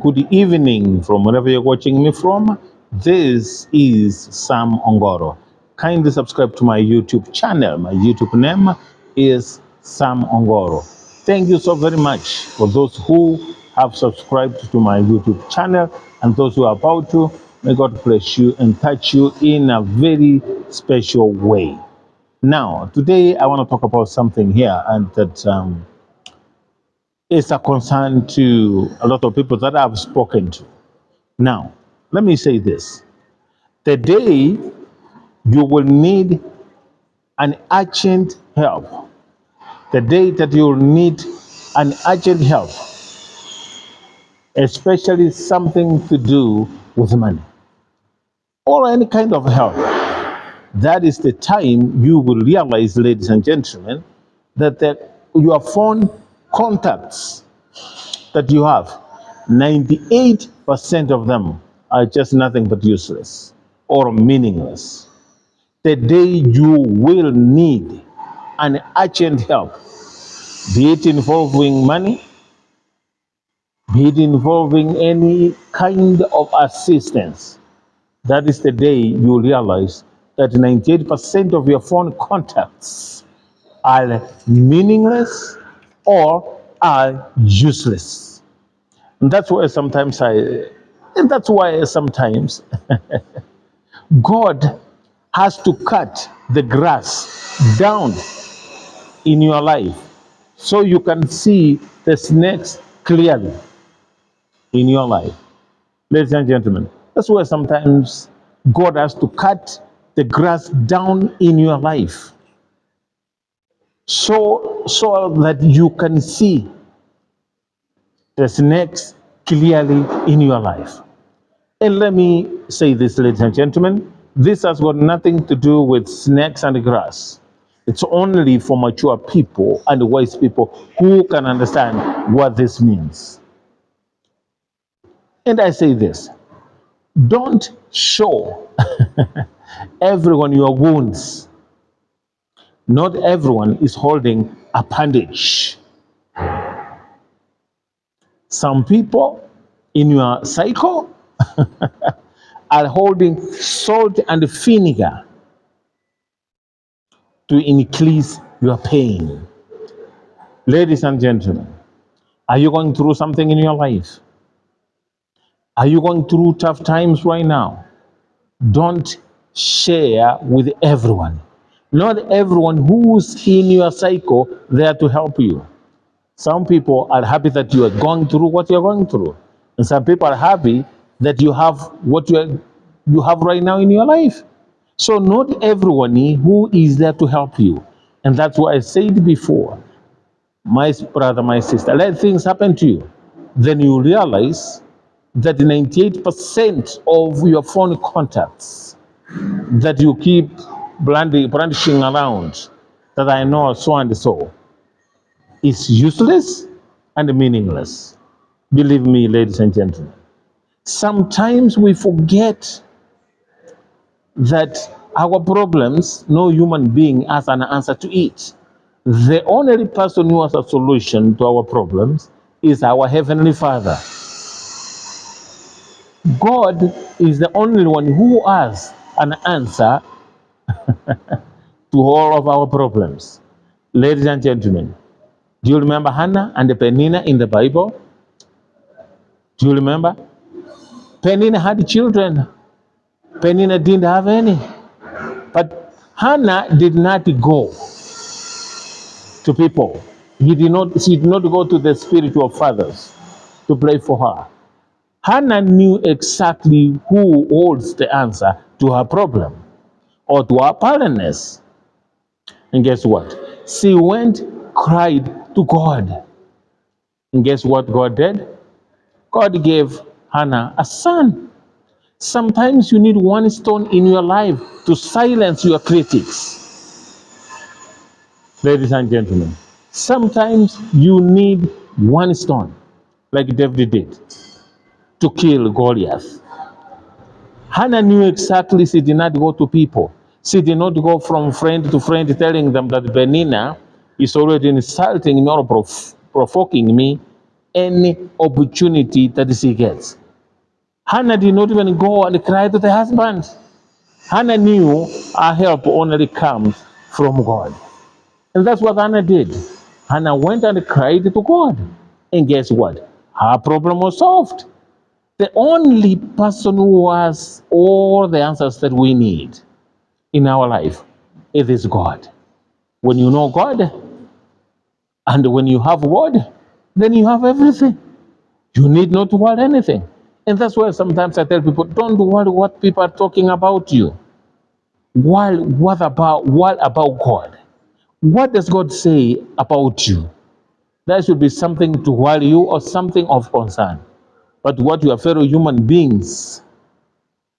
good evening from wherever you're watching me from. This is Sam Ongoro. Kindly subscribe to my YouTube channel. My YouTube name is Sam Ongoro. Thank you so very much for those who have subscribed to my YouTube channel and those who are about to. May God bless you and touch you in a very special way. Now, today I want to talk about something here, and that is a concern to a lot of people that I've spoken to. Now, let me say this. The day you will need an urgent help, the day that you will need an urgent help, especially something to do with money or any kind of help, that is the time you will realize, ladies and gentlemen, that your phone contacts that you have, 98% of them are just nothing but useless or meaningless. The day you will need an urgent help, be it involving money, be it involving any kind of assistance, that is the day you realize that 98% of your phone contacts are meaningless or are useless. And that's why sometimes God has to cut the grass down in your life so you can see the snakes clearly in your life. Ladies and gentlemen, that's why sometimes God has to cut the grass down in your life so that you can see the snakes clearly in your life. And let me say this, ladies and gentlemen, this has got nothing to do with snakes and grass. It's only for mature people and wise people who can understand what this means. And I say this, don't show everyone your wounds. Not everyone is holding a bandage. Some people in your cycle are holding salt and vinegar to increase your pain. Ladies and gentlemen, are you going through something in your life? Are you going through tough times right now? Don't share with everyone. Not everyone who's in your cycle there to help you. Some people are happy that you are going through what you're going through. And some people are happy that you have what you have right now in your life. So not everyone who is there to help you. And that's what I said before. My brother, my sister, let things happen to you. Then you realize that 98% of your phone contacts that you keep brandishing around, that I know so and so, is useless and meaningless. Believe me, ladies and gentlemen. Sometimes we forget that our problems, no human being has an answer to it. The only person who has a solution to our problems is our Heavenly Father. God is the only one who has an answer to all of our problems. Ladies and gentlemen, do you remember Hannah and Peninnah in the Bible? Do you remember? Peninnah had children. Peninnah didn't have any. But Hannah did not go to people. She did not go to the spiritual fathers to pray for her. Hannah knew exactly who holds the answer to her problem or to her barrenness. And guess what? She went, cried to God. And guess what God did? God gave Hannah a son. Sometimes you need one stone in your life to silence your critics. Ladies and gentlemen, sometimes you need one stone, like David did, to kill Goliath. Hannah knew exactly she did not go to people. She did not go from friend to friend telling them that Peninnah is already insulting me or provoking me any opportunity that she gets. Hannah did not even go and cry to the husband. Hannah knew her help only comes from God. And that's what Hannah did. Hannah went and cried to God. And guess what? Her problem was solved. The only person who has all the answers that we need in our life, it is God. When you know God and when you have God, then you have everything. You need not to worry anything. And that's why sometimes I tell people, don't worry what people are talking about you. What about God? What does God say about you? That should be something to worry you or something of concern. But what your fellow human beings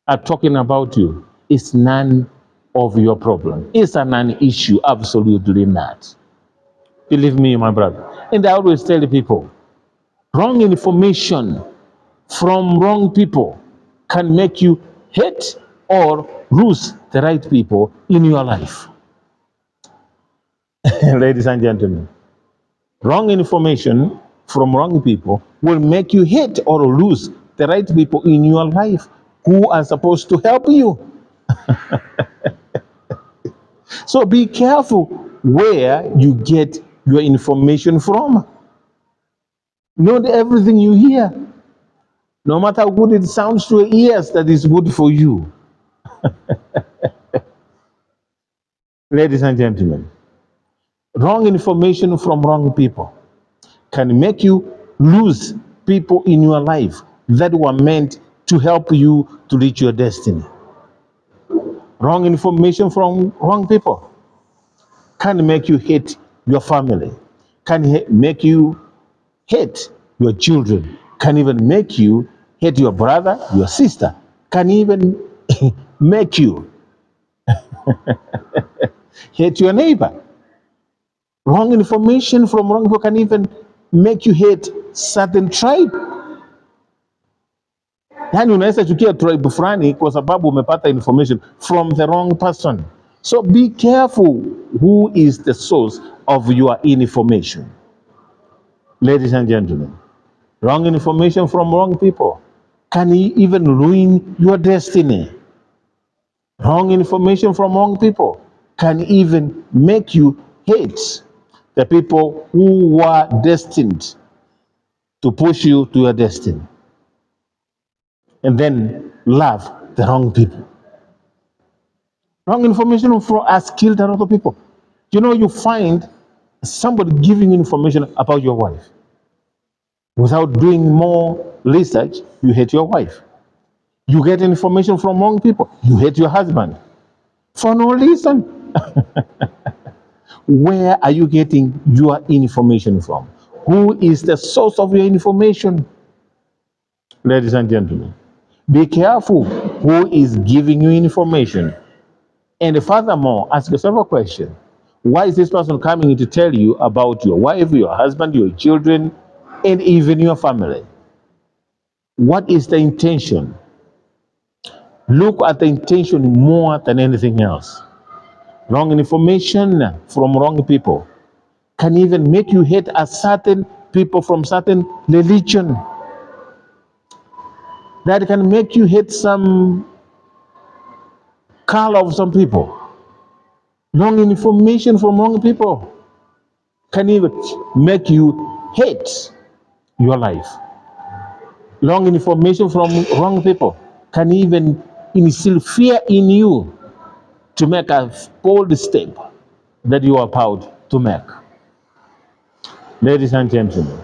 are talking about you is none of your problem. It's a non-issue, absolutely not. Believe me, my brother. And I always tell people, wrong information from wrong people can make you hate or lose the right people in your life. Ladies and gentlemen, wrong information from wrong people will make you hate or lose the right people in your life who are supposed to help you. So be careful where you get your information from. Not everything you hear, no matter how good it sounds to your ears, that is good for you. Ladies and gentlemen, wrong information from wrong people can make you lose people in your life that were meant to help you to reach your destiny. Wrong information from wrong people can make you hate your family, can make you hate your children, can even make you hate your brother, your sister, can even make you hate your neighbor. Wrong information from wrong people can even make you hate certain tribe. Yani unaweza chukia tribe fulani kwa sababu umepata information from the wrong person. So be careful who is the source of your information. Ladies and gentlemen, wrong information from wrong people can even ruin your destiny. Wrong information from wrong people can even make you hate the people who were destined to push you to your destiny. And then love the wrong people. Wrong information has killed a lot of people. You know, you find somebody giving you information about your wife. Without doing more research, you hate your wife. You get information from wrong people. You hate your husband. For no reason. Where are you getting your information from? Who is the source of your information? Ladies and gentlemen, be careful who is giving you information. And furthermore, ask yourself a question. Why is this person coming to tell you about your wife, your husband, your children, and even your family? What is the intention? Look at the intention more than anything else. Wrong information from wrong people can even make you hate a certain people from certain religion. That can make you hate some color of some people. Wrong information from wrong people can even make you hate your life. Wrong information from wrong people can even instill fear in you to make a bold step that you are about to make. Ladies and gentlemen,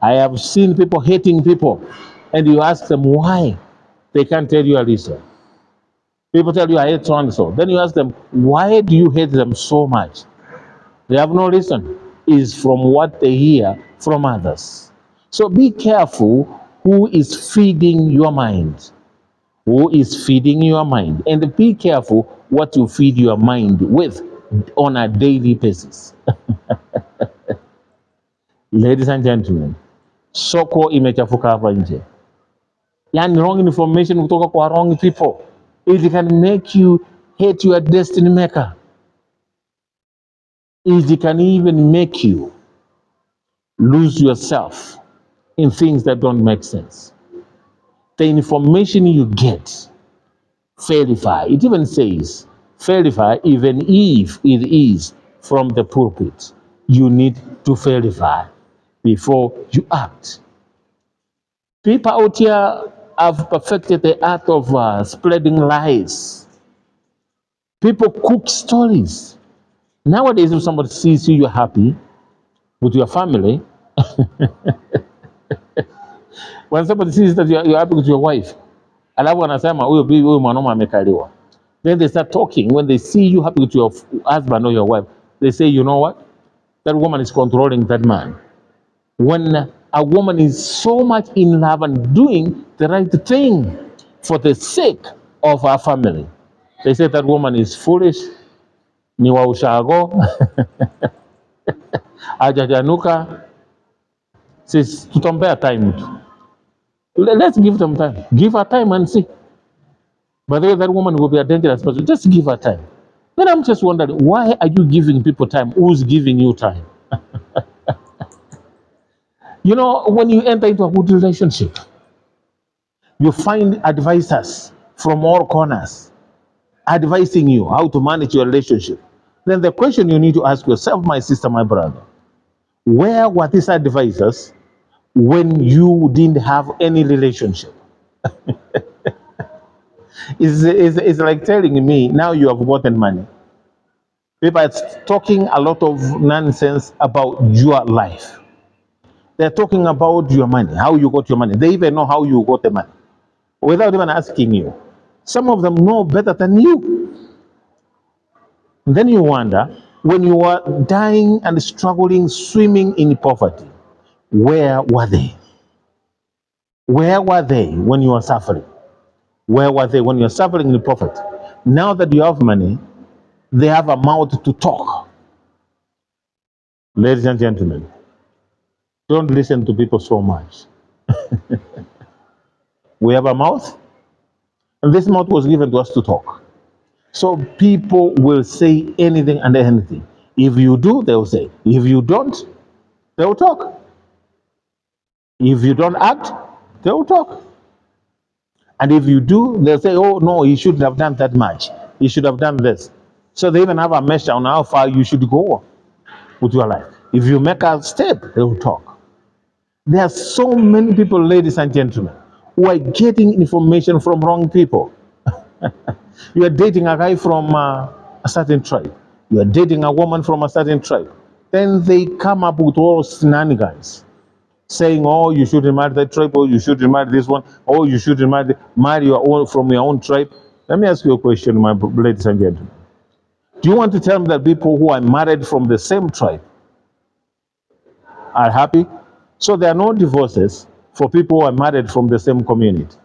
I have seen people hating people, and you ask them why. They can't tell you a reason. People tell you, I hate so and so. Then you ask them, why do you hate them so much? They have no reason. It's from what they hear from others. So be careful who is feeding your mind. Who is feeding your mind? And be careful what you feed your mind with on a daily basis. Ladies and gentlemen, soko imechafuka hapa nje. Yani wrong information kutoka kwa wrong people. It can make you hate your destiny maker. It can even make you lose yourself in things that don't make sense. The information you get, verify. It even says, verify even if it is from the pulpit. You need to verify before you act. People out here have perfected the art of spreading lies. People cook stories. Nowadays, if somebody sees you, you're happy with your family. When somebody sees that you're happy with your wife, alafu wanasema huyo mwanaume amekaliwa. Then they start talking. When they see you happy with your husband or your wife, they say, you know what? That woman is controlling that man. When a woman is so much in love and doing the right thing for the sake of her family, they say that woman is foolish, ni wa ushago, hajajanuka. Says, tutampea time. Let's give them time. Give her time and see. By the way, that woman will be a dangerous person. Just give her time. Then I'm just wondering, why are you giving people time? Who's giving you time? You know, when you enter into a good relationship, you find advisors from all corners advising you how to manage your relationship. Then the question you need to ask yourself, my sister, my brother, where were these advisors when you didn't have any relationship? It's like telling me now you have gotten money. People are talking a lot of nonsense about your life. They're talking about your money, how you got your money. They even know how you got the money without even asking you. Some of them know better than you. Then you wonder, when you were dying and struggling, swimming in poverty, where were they? Where were they when you were suffering? Where were they when you're suffering in poverty? Now that you have money, they have a mouth to talk. Ladies and gentlemen, don't listen to people so much. We have a mouth, and this mouth was given to us to talk. So people will say anything and anything. If you do, they'll say. If you don't, they'll talk. If you don't act, they'll talk. And if you do, they'll say, oh no, you shouldn't have done that much. You should have done this. So they even have a measure on how far you should go with your life. If you make a step, they'll talk. There are so many people, ladies and gentlemen, who are getting information from wrong people. You are dating a guy from a certain tribe. You are dating a woman from a certain tribe. Then they come up with all shenanigans, saying, "Oh, you shouldn't marry that tribe, or you shouldn't marry this one, or you shouldn't marry your own from your own tribe." Let me ask you a question, my ladies and gentlemen. Do you want to tell me that people who are married from the same tribe are happy? So there are no divorces for people who are married from the same community.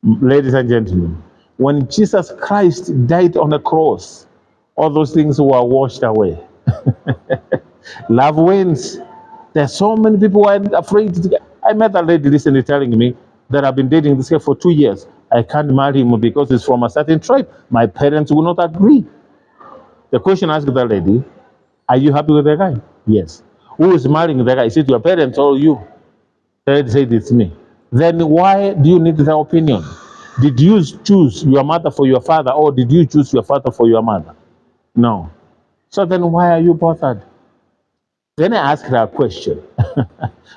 Ladies and gentlemen, when Jesus Christ died on the cross, all those things were washed away. Love wins. There are so many people who are afraid to get. I met a lady recently telling me that I've been dating this guy for 2 years. I can't marry him because he's from a certain tribe. My parents will not agree. The question asked the lady, are you happy with the guy? Yes. Who is marrying the guy? Is it your parents or you? The lady said, it's me. Then why do you need their opinion? Did you choose your mother for your father, or did you choose your father for your mother? No. So then why are you bothered? Then I asked her a question.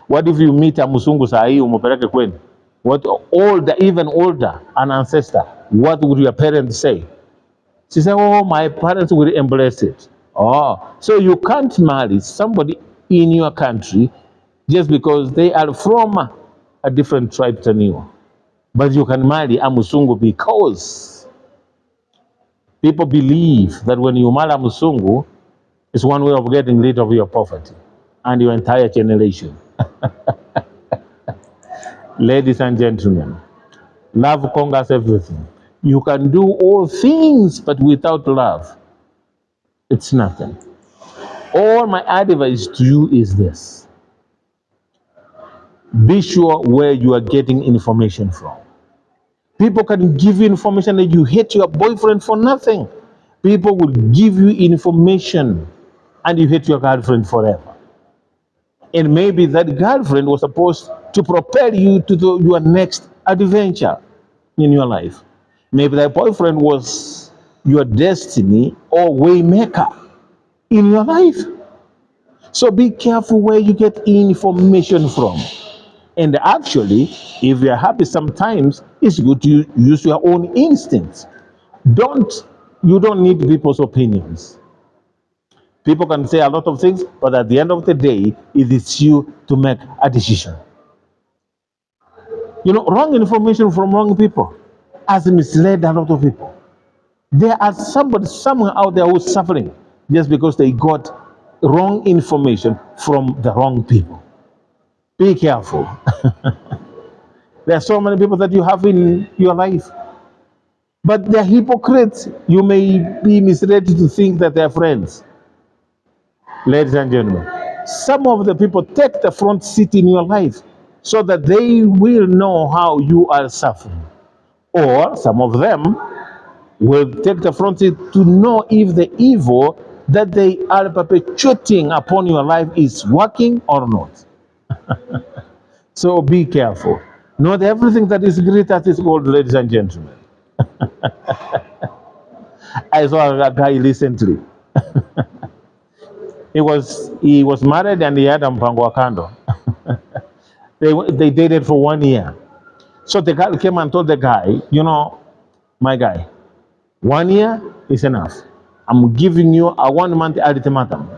What if you meet a Musungu sahi umupeleke kwenu? What older, even older, an ancestor, what would your parents say? She said, oh, my parents will embrace it. Oh, so you can't marry somebody in your country just because they are from a different tribe than you. But you can marry a Musungu because people believe that when you marry a Musungu, it's one way of getting rid of your poverty and your entire generation. Ladies and gentlemen, love conquers everything. You can do all things, but without love, it's nothing. All my advice to you is this. Be sure where you are getting information from. People can give you information that you hate your boyfriend for nothing. People will give you information and you hate your girlfriend forever. And maybe that girlfriend was supposed to propel you to your next adventure in your life. Maybe that boyfriend was your destiny or waymaker in your life. So be careful where you get information from. And actually, if you're happy sometimes, it's good to use your own instincts. Don't you don't need people's opinions. People can say a lot of things, but at the end of the day, it is you to make a decision. Wrong information from wrong people has misled a lot of people. There are someone out there who's suffering just because they got wrong information from the wrong people. Be careful. There are so many people that you have in your life, but they're hypocrites. You may be misled to think that they're friends. Ladies and gentlemen, some of the people take the front seat in your life so that they will know how you are suffering. Or some of them will take the front seat to know if the evil that they are perpetuating upon your life is working or not. So be careful. Not everything that is great as is gold, ladies and gentlemen. I saw a guy recently. He was married and he had a mpango wa kando. They dated for 1 year. So the girl came and told the guy, my guy, 1 year is enough. I'm giving you a 1 month ultimatum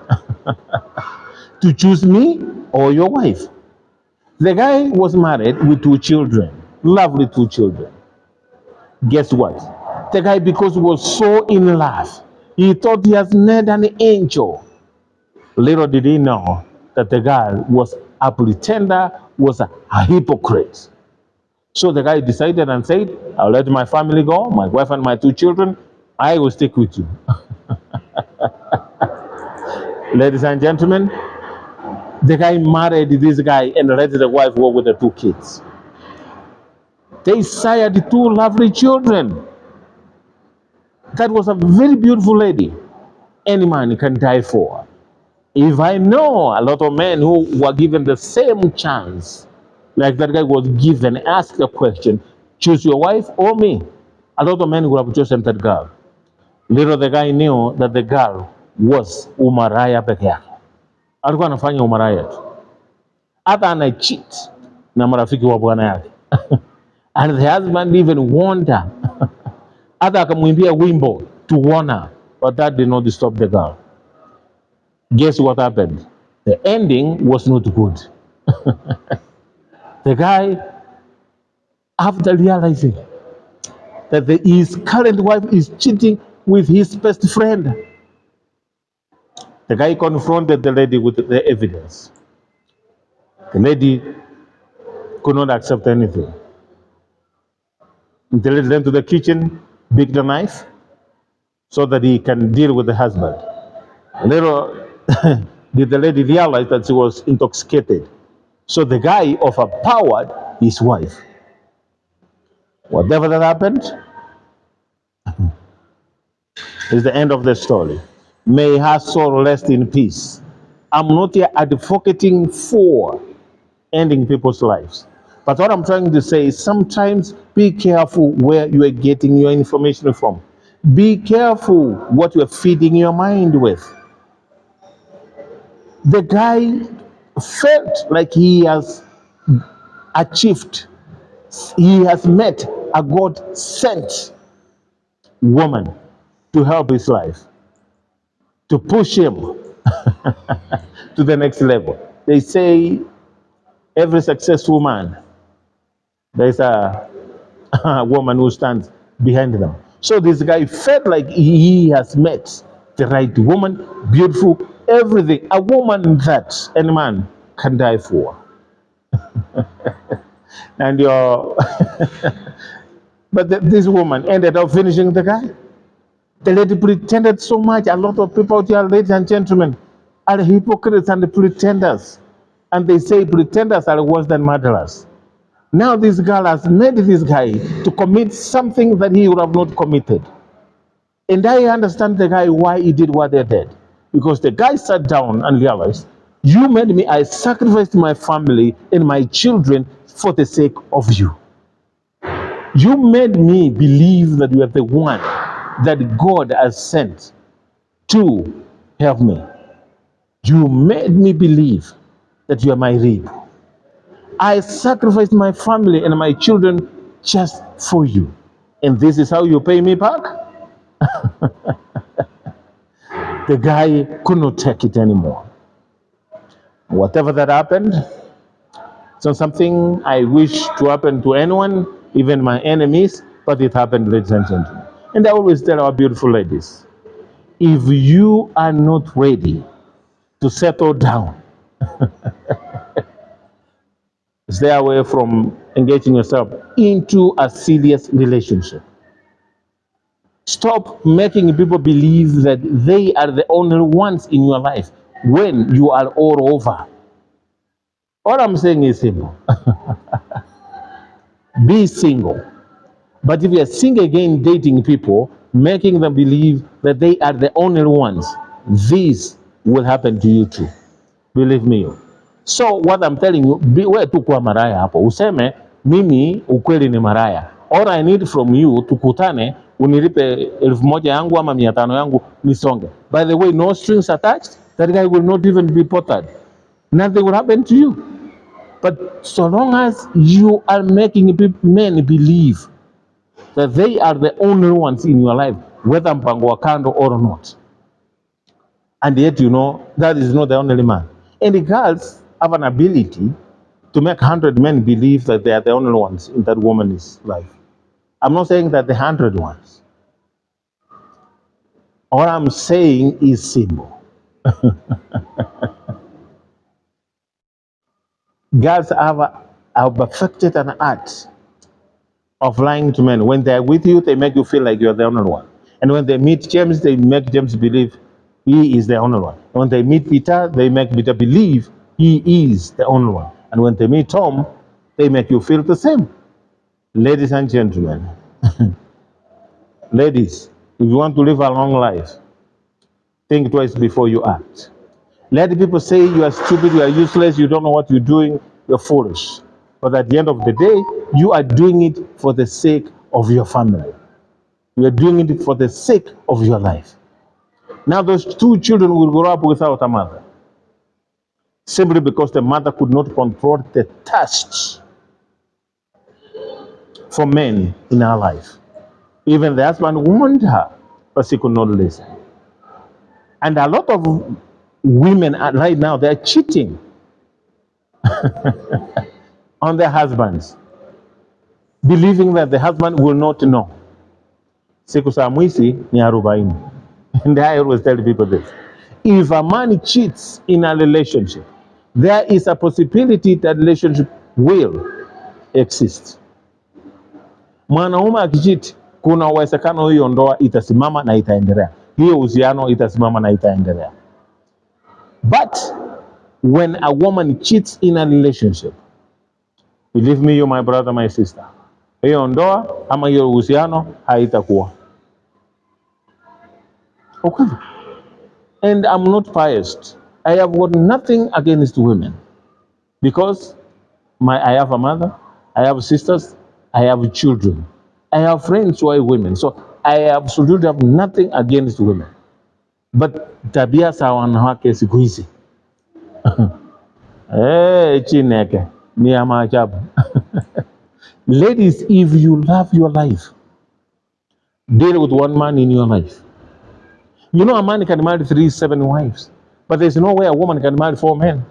to choose me or your wife. The guy was married with 2 children, lovely 2 children. Guess what? The guy, because he was so in love, he thought he has met an angel. Little did he know that the girl was a pretender, was a hypocrite. So the guy decided and said, I'll let my family go, my wife and my 2 children. I will stick with you. Ladies and gentlemen, the guy married this guy and let the wife go with the 2 kids. They sired 2 lovely children. That was a very beautiful lady. Any man can die for. If I know a lot of men who were given the same chance, like that guy was given, asked the question, choose your wife or me, a lot of men would have chosen that girl. Little the guy knew that the girl was umaraya peke yake. Alikuwa anafanya umaraya tu. Hata ana cheat na marafiki wa bwana yake. And the husband even warned her. Hata akamwimbia wimbo to warn her, but that did not stop the girl. Guess what happened? The ending was not good. The guy, after realizing that his current wife is cheating with his best friend, the guy confronted the lady with the evidence. The lady could not accept anything. The lady went to the kitchen, picked the knife, so that he can deal with the husband. Little did the lady realize that she was intoxicated. So the guy overpowered his wife. Whatever that happened is the end of the story. May her soul rest in peace. I'm not here advocating for ending people's lives. But what I'm trying to say is sometimes be careful where you are getting your information from. Be careful what you're feeding your mind with. The guy felt like he has achieved, he has met a God sent woman to help his life, to push him to the next level. They say every successful man, there's a woman who stands behind them. So this guy felt like he has met the right woman, beautiful, everything, a woman that any man can die for. And but this woman ended up finishing the guy. The lady pretended so much. A lot of people out here, ladies and gentlemen, are hypocrites and pretenders. And they say pretenders are worse than murderers. Now this girl has made this guy to commit something that he would have not committed. And I understand the guy why he did what he did. Because the guy sat down and realized, you made me, I sacrificed my family and my children for the sake of you. You made me believe that you are the one that God has sent to help me. You made me believe that you are my rib. I sacrificed my family and my children just for you. And this is how you pay me back? The guy could not take it anymore. Whatever that happened, it's not something I wish to happen to anyone, even my enemies, but it happened, ladies and gentlemen. And I always tell our beautiful ladies, if you are not ready to settle down, stay away from engaging yourself into a serious relationship. Stop making people believe that they are the only ones in your life when you are all over. All I'm saying is simple. Be single. But if you're single again, dating people, making them believe that they are the only ones, this will happen to you too. Believe me. So what I'm telling you, wewe tu kuwa maraya hapo. Useme mimi ukweli ni maraya. All I need from you, tukutane, unilipe 1,000 yangu ama 500 yangu, nisonge. By the way, no strings attached. That guy will not even be bothered. Nothing will happen to you. But so long as you are making men believe that they are the only ones in your life, whether mpango wa kando or not, and yet you know that is not the only man. And the girls have an ability to make 100 men believe that they are the only ones in that woman's life. I'm not saying that the 100 ones. All I'm saying is simple. Girls have perfected an art of lying to men. When they're with you, they make you feel like you're the only one. And when they meet James, they make James believe he is the only one. When they meet Peter, they make Peter believe he is the only one. And when they meet Tom, they make you feel the same. Ladies and gentlemen, ladies, if you want to live a long life, think twice before you act. Let people say you are stupid, you are useless, you don't know what you're doing, you're foolish. But at the end of the day, you are doing it for the sake of your family. You are doing it for the sake of your life. Now those two children will grow up without a mother, simply because the mother could not control the thirst for men in her life. Even the husband warned her, but she could not listen. And a lot of women right now, they're cheating on their husbands, believing that the husband will not know. Siku za mwizi ni 40. And I always tell people this. If a man cheats in a relationship, there is a possibility that relationship will exist. Mwanaume akicheat, kuna uwezekano hiyo ndoa itasimama na itaendelea. Hiyo uhusiano itasimama na itaendelea. But when a woman cheats in a relationship, believe me, you my brother, my sister, hiyo ndoa ama hiyo uhusiano haitakuwa. Okay. And I'm not biased. I have got nothing against women because I have a mother, I have sisters, I have children, I have friends who are women. So I absolutely have nothing against women. But tabia za wanawake siku hizi chineke ni ya maajabu. Ladies, if you love your life, deal with one man in your life. You know, a man can marry 3, 7 wives, but there's no way a woman can marry 4 men.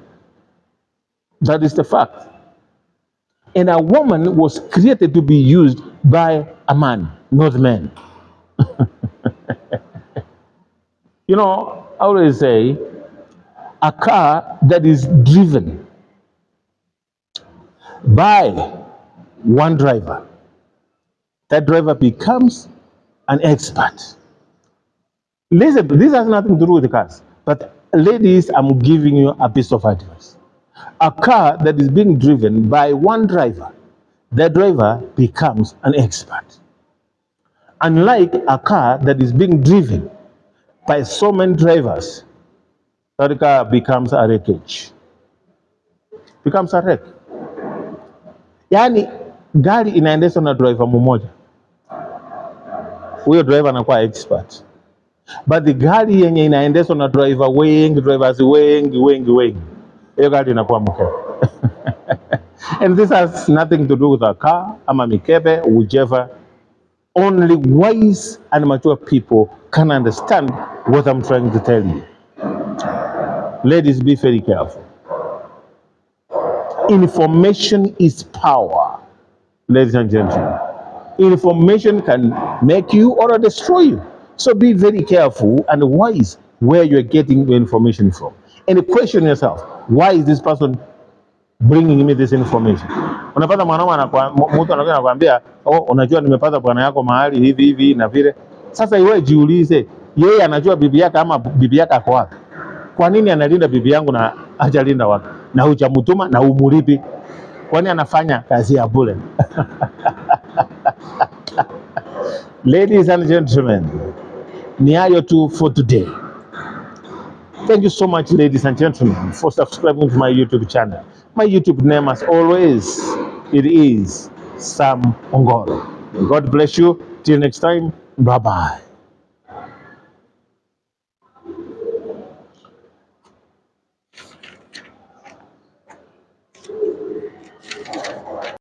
That is the fact. And a woman was created to be used by a man, not men. You know, I always say, a car that is driven by one driver, that driver becomes an expert. Listen, this has nothing to do with the cars, but ladies, I'm giving you a piece of advice. A car that is being driven by one driver, the driver becomes an expert. Unlike a car that is being driven by so many drivers, that car becomes a wreckage, becomes a wreck. Yani gari inaendeshwa na driver mmoja, huyo driver anakuwa expert, but the gari yenye inaendeshwa na drivers wengi, hiyo gari inakuwa mkebe. And this has nothing to do with a car ama mikebe, whichever. Only wise and mature people can understand what I'm trying to tell you. Ladies, be very careful. Information is power, ladies and gentlemen. Information can make you or destroy you. So be very careful and wise where you're getting the information from. And question yourself, why is this person bringing me this information? Unapata mwanaume mtu anakuja anakuambia, oh, unajua nimepata bwana yako mahali hivi na vile. Sasa iwe jiulize, yeye anajua bibi yake ama bibi yake ako wapi? Kwa nini analinda bibi yangu na hajalinda watu? Na hujamtuma na umulipi? Kwani anafanya kazi ya bure? Ladies and gentlemen, ni hayo tu for today. Thank you so much, ladies and gentlemen, for subscribing to my YouTube channel. My YouTube name, as always, it is Sam Ongoro. God bless you. Till next time, bye-bye.